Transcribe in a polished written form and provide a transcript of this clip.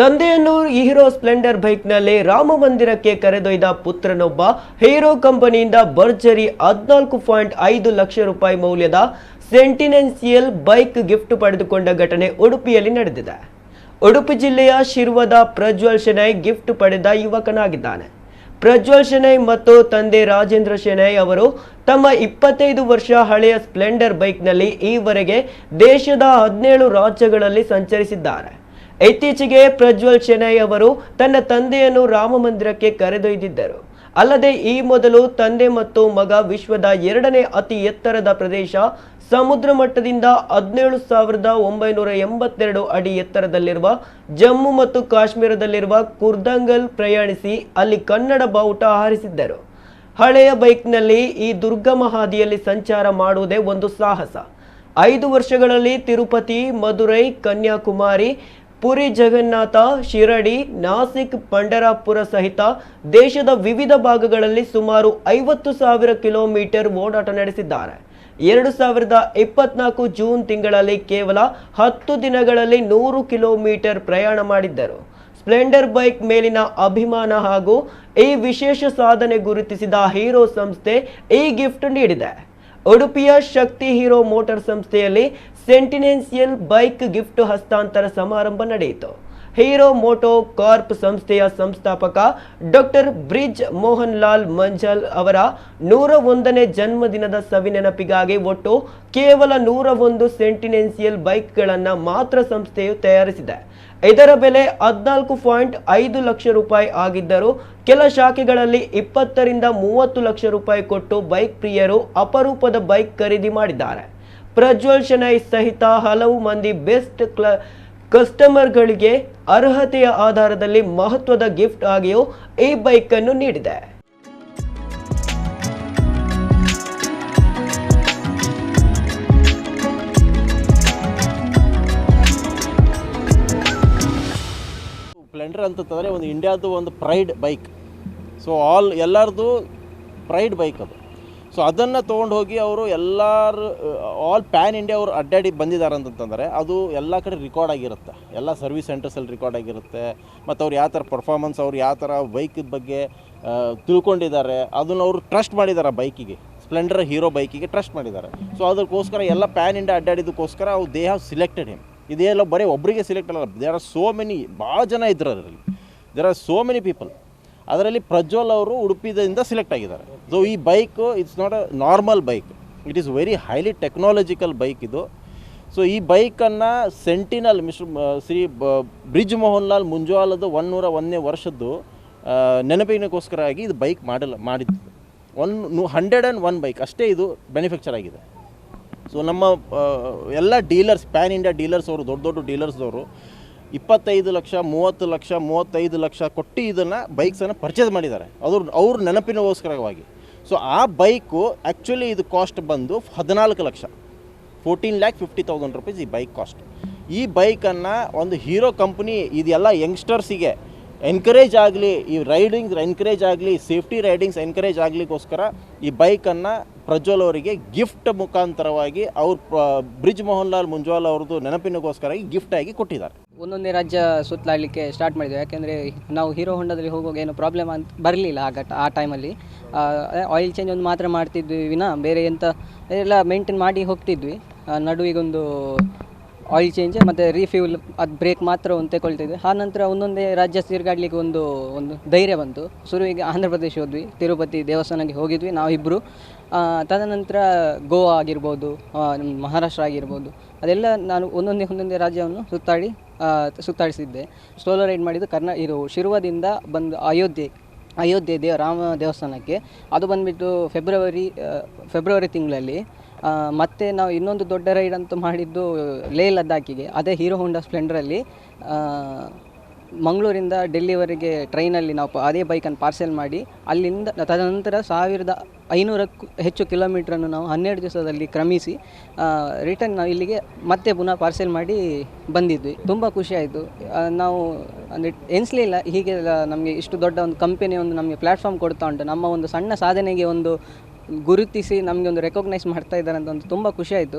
ತಂದೆಯನ್ನು hero Splendor ಬೈಕ್ನಲ್ಲಿ ರಾಮ ಮಂದಿರಕ್ಕೆ ಕರೆದೊಯ್ದ ಪುತ್ರನೊಬ್ಬ ಹೀರೋ ಕಂಪನಿಯಿಂದ ಭರ್ಜರಿ 14.5 ಲಕ್ಷ ರೂಪಾಯಿ ಮೌಲ್ಯದ ಸೆಂಟಿನೆನ್ಸಿಯಲ್ ಬೈಕ್ ಗಿಫ್ಟ್ ಪಡೆದುಕೊಂಡ ಘಟನೆ ಉಡುಪಿಯಲ್ಲಿ ನಡೆದಿದೆ. ಉಡುಪಿ ಜಿಲ್ಲೆಯ ಶಿರ್ವದ ಪ್ರಜ್ವಲ್ ಶೆಣೈ ಗಿಫ್ಟ್ ಪಡೆದ ಯುವಕನಾಗಿದ್ದಾನೆ. ಪ್ರಜ್ವಲ್ ಶೆಣೈ ಮತ್ತು ತಂದೆ ರಾಜೇಂದ್ರ ಶೆಣೈ ಅವರು ತಮ್ಮ 25 ವರ್ಷ ಹಳೆಯ ಸ್ಪ್ಲೆಂಡರ್ ಬೈಕ್ನಲ್ಲಿ ಈವರೆಗೆ ದೇಶದ 17 ರಾಜ್ಯಗಳಲ್ಲಿ ಸಂಚರಿಸಿದ್ದಾರೆ. ಇತ್ತೀಚೆಗೆ ಪ್ರಜ್ವಲ್ ಶೆಣೈ ಅವರು ತನ್ನ ತಂದೆಯನ್ನು ರಾಮ ಮಂದಿರಕ್ಕೆ ಕರೆದೊಯ್ದಿದ್ದರು. ಅಲ್ಲದೆ ಈ ಮೊದಲು ತಂದೆ ಮತ್ತು ಮಗ ವಿಶ್ವದ 2ನೇ ಅತಿ ಎತ್ತರದ ಪ್ರದೇಶ ಸಮುದ್ರ ಮಟ್ಟದಿಂದ 17,982 ಅಡಿ ಎತ್ತರದಲ್ಲಿರುವ ಜಮ್ಮು ಮತ್ತು ಕಾಶ್ಮೀರದಲ್ಲಿರುವ ಕುರ್ದಂಗಲ್ ಪ್ರಯಾಣಿಸಿ ಅಲ್ಲಿ ಕನ್ನಡ ಬಾವುಟ ಹಾರಿಸಿದ್ದರು. ಹಳೆಯ ಬೈಕ್ನಲ್ಲಿ ಈ ದುರ್ಗಮ ಹಾದಿಯಲ್ಲಿ ಸಂಚಾರ ಮಾಡುವುದೇ ಒಂದು ಸಾಹಸ. 5 ವರ್ಷಗಳಲ್ಲಿ ತಿರುಪತಿ, ಮದುರೈ, ಕನ್ಯಾಕುಮಾರಿ, ಪುರಿ ಜಗನ್ನಾಥ, ಶಿರಡಿ, ನಾಸಿಕ್, ಪಂಡರಾಪುರ ಸಹಿತ ದೇಶದ ವಿವಿಧ ಭಾಗಗಳಲ್ಲಿ ಸುಮಾರು 50,000 ಕಿಲೋಮೀಟರ್ ಓಡಾಟ ನಡೆಸಿದ್ದಾರೆ. 2024 ಜೂನ್ ತಿಂಗಳಲ್ಲಿ ಕೇವಲ 10 ದಿನಗಳಲ್ಲಿ 100 ಕಿಲೋಮೀಟರ್ ಪ್ರಯಾಣ ಮಾಡಿದ್ದರು. ಸ್ಪ್ಲೆಂಡರ್ ಬೈಕ್ ಮೇಲಿನ ಅಭಿಮಾನ ಹಾಗೂ ಈ ವಿಶೇಷ ಸಾಧನೆ ಗುರುತಿಸಿದ ಹೀರೋ ಸಂಸ್ಥೆ ಈ ಗಿಫ್ಟ್ ನೀಡಿದೆ. ಉಡುಪಿಯ ಶಕ್ತಿ ಹೀರೋ ಮೋಟಾರ್ ಸಂಸ್ಥೆಯಲ್ಲಿ ಸೆಂಟಿನೆನ್ಸಿಯಲ್ ಬೈಕ್ ಗಿಫ್ಟ್ ಹಸ್ತಾಂತರ ಸಮಾರಂಭ ನಡೆಯಿತು. ಹೀರೋ ಮೋಟೋ ಕಾರ್ಪ್ ಸಂಸ್ಥೆಯ ಸಂಸ್ಥಾಪಕ ಡಾಕ್ಟರ್ ಬ್ರಿಜ್ ಮೋಹನ್ ಲಾಲ್ ಮಂಜಲ್ ಅವರ 101ನೇ ಜನ್ಮದಿನದ ಸವಿನೆನಪಿಗಾಗಿ ಒಟ್ಟು ಕೇವಲ 101 ಸೆಂಟಿನೆನ್ಸಿಯಲ್ ಬೈಕ್ಗಳನ್ನು ಮಾತ್ರ ಸಂಸ್ಥೆಯು ತಯಾರಿಸಿದೆ. ಇದರ ಬೆಲೆ 14.5 ಲಕ್ಷ ರೂಪಾಯಿ ಆಗಿದ್ದರೂ ಕೆಲ ಶಾಖೆಗಳಲ್ಲಿ 20 ರಿಂದ 30 ಲಕ್ಷ ರೂಪಾಯಿ ಕೊಟ್ಟು ಬೈಕ್ ಪ್ರಿಯರು ಅಪರೂಪದ ಬೈಕ್ ಖರೀದಿ ಮಾಡಿದ್ದಾರೆ. ಪ್ರಜ್ವಲ್ ಶೆಣೈ ಸಹಿತ ಹಲವು ಮಂದಿ ಬೆಸ್ಟ್ ಕಸ್ಟಮರ್ಗಳಿಗೆ ಅರ್ಹತೆಯ ಆಧಾರದಲ್ಲಿ ಮಹತ್ವದ ಗಿಫ್ಟ್ ಆಗಿಯೂ ಈ ಬೈಕ್ ಅನ್ನು ನೀಡಿದೆ. ಸ್ಪ್ಲೆಂಡರ್ ಅಂತಂದರೆ ಒಂದು ಇಂಡಿಯಾದು ಒಂದು ಪ್ರೈಡ್ ಬೈಕ್. ಸೊ ಎಲ್ಲರದು ಪ್ರೈಡ್ ಬೈಕ್ ಅದು. ಸೊ ಅದನ್ನು ತೊಗೊಂಡು ಹೋಗಿ ಅವರು ಆಲ್ ಪ್ಯಾನ್ ಇಂಡಿಯಾ ಅವರು ಅಡ್ಡಾಡಿ ಬಂದಿದ್ದಾರೆ ಅಂತಂದರೆ ಅದು ಎಲ್ಲ ಕಡೆ ರೆಕಾರ್ಡ್ ಆಗಿರುತ್ತೆ. ಎಲ್ಲ ಸರ್ವಿಸ್ ಸೆಂಟರ್ಸಲ್ಲಿ ರೆಕಾರ್ಡ್ ಆಗಿರುತ್ತೆ. ಮತ್ತು ಅವ್ರು ಯಾವ ಥರ ಪರ್ಫಾರ್ಮೆನ್ಸ್, ಅವ್ರು ಯಾವ ಥರ ಬೈಕಿದ ಬಗ್ಗೆ ತಿಳ್ಕೊಂಡಿದ್ದಾರೆ, ಅದನ್ನು ಅವರು ಟ್ರಸ್ಟ್ ಮಾಡಿದ್ದಾರೆ. ಬೈಕಿಗೆ, ಸ್ಪ್ಲೆಂಡರ್ ಹೀರೋ ಬೈಕಿಗೆ ಟ್ರಸ್ಟ್ ಮಾಡಿದ್ದಾರೆ. ಸೊ ಅದಕ್ಕೋಸ್ಕರ ಎಲ್ಲ ಪ್ಯಾನ್ ಇಂಡಿಯಾ ಅಡ್ಡಾಡಿದ್ದಕ್ಕೋಸ್ಕರ ಅವ್ರು ದೇ ಹ್ಯಾವ್ ಸಿಲೆಕ್ಟೆಡ್ ಹಿಮ್. ಇದೇಲ್ಲ ಬರೀ ಒಬ್ಬರಿಗೆ ಸಿಲೆಕ್ಟ್ ಅಲ್ಲ, ದೇರ್ ಆರ್ ಸೋ ಮೆನಿ, ಭಾಳ ಜನ ಇದ್ರು ಅದರಲ್ಲಿ. There are so many people. ಅದರಲ್ಲಿ ಪ್ರಜ್ವಲ್ ಅವರು ಉಡುಪಿದಿಂದ ಸಿಲೆಕ್ಟ್ ಆಗಿದ್ದಾರೆ. ಸೊ ಈ bike it's not a normal bike, it is very highly technological bike ಇದು. ಸೊ ಈ ಬೈಕನ್ನು ಸೆಂಟಿನಲ್ ಶ್ರೀ ಬ್ರಿಜ್ ಮೋಹನ್ ಲಾಲ್ ಮುಂಜಾಲದ 101ನೇ ವರ್ಷದ್ದು ನೆನಪಿನಕ್ಕೋಸ್ಕರ ಆಗಿ ಇದು ಬೈಕ್ ಮಾಡಿದ್ದು 101 ಬೈಕ್ ಅಷ್ಟೇ ಇದು ಮ್ಯಾನುಫ್ಯಾಕ್ಚರ್ ಆಗಿದೆ. ಸೊ ನಮ್ಮ ಎಲ್ಲ ಡೀಲರ್ಸ್, ಪ್ಯಾನ್ ಇಂಡಿಯಾ ಡೀಲರ್ಸ್ ಅವರು, ದೊಡ್ಡ ದೊಡ್ಡ ಡೀಲರ್ಸ್ದವರು 25 ಲಕ್ಷ, 30 ಲಕ್ಷ, 35 ಲಕ್ಷ ಕೊಟ್ಟು ಇದನ್ನು ಬೈಕ್ಸನ್ನು ಪರ್ಚೇಸ್ ಮಾಡಿದ್ದಾರೆ ಅವ್ರ ನೆನಪಿನಗೋಸ್ಕರವಾಗಿ. ಸೊ ಆ ಬೈಕು ಆ್ಯಕ್ಚುಲಿ ಇದು ಕಾಸ್ಟ್ ಬಂದು 14 ಲಕ್ಷ, 14,50,000 ರೂಪೀಸ್ ಈ ಬೈಕ್ ಕಾಸ್ಟ್. ಈ ಬೈಕನ್ನು ಒಂದು ಹೀರೋ ಕಂಪ್ನಿ ಇದೆಲ್ಲ ಯಂಗ್ಸ್ಟರ್ಸಿಗೆ ಎನ್ಕರೇಜ್ ಆಗಲಿ, ಈ ರೈಡಿಂಗ್ ಎನ್ಕರೇಜ್ ಆಗಲಿ, ಸೇಫ್ಟಿ ರೈಡಿಂಗ್ಸ್ ಎನ್ಕರೇಜ್ ಆಗಲಿಕ್ಕೋಸ್ಕರ ಈ ಬೈಕನ್ನು ಪ್ರಜ್ವಲ್ ಅವರಿಗೆ ಗಿಫ್ಟ್ ಮುಖಾಂತರವಾಗಿ ಬ್ರಿಜ್ ಮೋಹನ್ ಲಾಲ್ ಮುಂಜಾಲ್ ಅವ್ರದ್ದು ನೆನಪಿನಗೋಸ್ಕರ ಗಿಫ್ಟ್ ಆಗಿ ಕೊಟ್ಟಿದ್ದಾರೆ. ಒಂದೊಂದೇ ರಾಜ್ಯ ಸುತ್ತಲಾಡಲಿಕ್ಕೆ ಸ್ಟಾರ್ಟ್ ಮಾಡಿದ್ವಿ. ಯಾಕೆಂದರೆ ನಾವು ಹೀರೋ ಹೊಂಡದಲ್ಲಿ ಹೋಗುವಾಗ ಏನು ಪ್ರಾಬ್ಲಮ್ ಅಂತ ಬರಲಿಲ್ಲ ಆ ಟೈಮಲ್ಲಿ. ಆಯಿಲ್ ಚೇಂಜ್ ಒಂದು ಮಾತ್ರ ಮಾಡ್ತಿದ್ವಿ ವಿನ ಬೇರೆ ಎಂತ ಎಲ್ಲ ಮೇಂಟೈನ್ ಮಾಡಿ ಹೋಗ್ತಿದ್ವಿ. ನಡುವಿಗೊಂದು ಆಯಿಲ್ ಚೇಂಜ್ ಮತ್ತು ರೀಫ್ಯೂಲ್, ಅದು ಬ್ರೇಕ್ ಮಾತ್ರ ಒಂದು ತಗೊಳ್ತಿದ್ವಿ. ಆ ನಂತರ ಒಂದೊಂದೇ ರಾಜ್ಯ ತಿರುಗಾಡಲಿಕ್ಕೆ ಒಂದು ಧೈರ್ಯ ಬಂತು. ಶುರುವಿಗೆ ಆಂಧ್ರ ಪ್ರದೇಶ ಹೋದ್ವಿ, ತಿರುಪತಿ ದೇವಸ್ಥಾನಕ್ಕೆ ಹೋಗಿದ್ವಿ ನಾವಿಬ್ಬರು. ತದನಂತರ ಗೋವಾ ಆಗಿರ್ಬೋದು, ಮಹಾರಾಷ್ಟ್ರ ಆಗಿರ್ಬೋದು, ಅದೆಲ್ಲ ನಾನು ಒಂದೊಂದೇ ರಾಜ್ಯವನ್ನು ಸುತ್ತಾಡಿಸಿದ್ದೆ. ಸೋಲೋ ರೈಡ್ ಮಾಡಿದ್ದು ಇದು ಶಿರ್ವದಿಂದ ಬಂದು ಅಯೋಧ್ಯೆ ರಾಮ ದೇವಸ್ಥಾನಕ್ಕೆ. ಅದು ಬಂದುಬಿಟ್ಟು ಫೆಬ್ರವರಿ ತಿಂಗಳಲ್ಲಿ. ಮತ್ತು ನಾವು ಇನ್ನೊಂದು ದೊಡ್ಡ ರೈಡ್ ಅಂತೂ ಮಾಡಿದ್ದು ಲೇಹ್ ಲದ್ದಾಖಿಗೆ. ಅದೇ ಹೀರೋ ಹೋಂಡಾ ಸ್ಪ್ಲೆಂಡರಲ್ಲಿ ಮಂಗಳೂರಿಂದ ಡೆಲ್ಲಿವರೆಗೆ ಟ್ರೈನಲ್ಲಿ ನಾವು ಅದೇ ಬೈಕನ್ನು ಪಾರ್ಸೆಲ್ ಮಾಡಿ ಅಲ್ಲಿಂದ ತದನಂತರ 1,500ಕ್ಕೂ ಹೆಚ್ಚು ಕಿಲೋಮೀಟ್ರನ್ನು ನಾವು 12 ದಿವಸದಲ್ಲಿ ಕ್ರಮಿಸಿ ರಿಟರ್ನ್ ನಾವು ಇಲ್ಲಿಗೆ ಮತ್ತೆ ಪುನಃ ಪಾರ್ಸೆಲ್ ಮಾಡಿ ಬಂದಿದ್ವಿ. ತುಂಬ ಖುಷಿಯಾಯಿತು. ನಾವು ಅಂದರೆ ಎನಿಸಲಿಲ್ಲ ಹೀಗೆ ನಮಗೆ ಇಷ್ಟು ದೊಡ್ಡ ಒಂದು ಕಂಪನಿ ಒಂದು ನಮಗೆ ಪ್ಲ್ಯಾಟ್ಫಾರ್ಮ್ ಕೊಡ್ತಾ ಉಂಟು. ನಮ್ಮ ಒಂದು ಸಣ್ಣ ಸಾಧನೆಗೆ ಒಂದು ಗುರುತಿಸಿ ನಮಗೆ ಒಂದು ರೆಕಗ್ನೈಸ್ ಮಾಡ್ತಾ ಇದ್ದಾರೆ ಅಂತ ಒಂದು ತುಂಬ ಖುಷಿಯಾಯಿತು.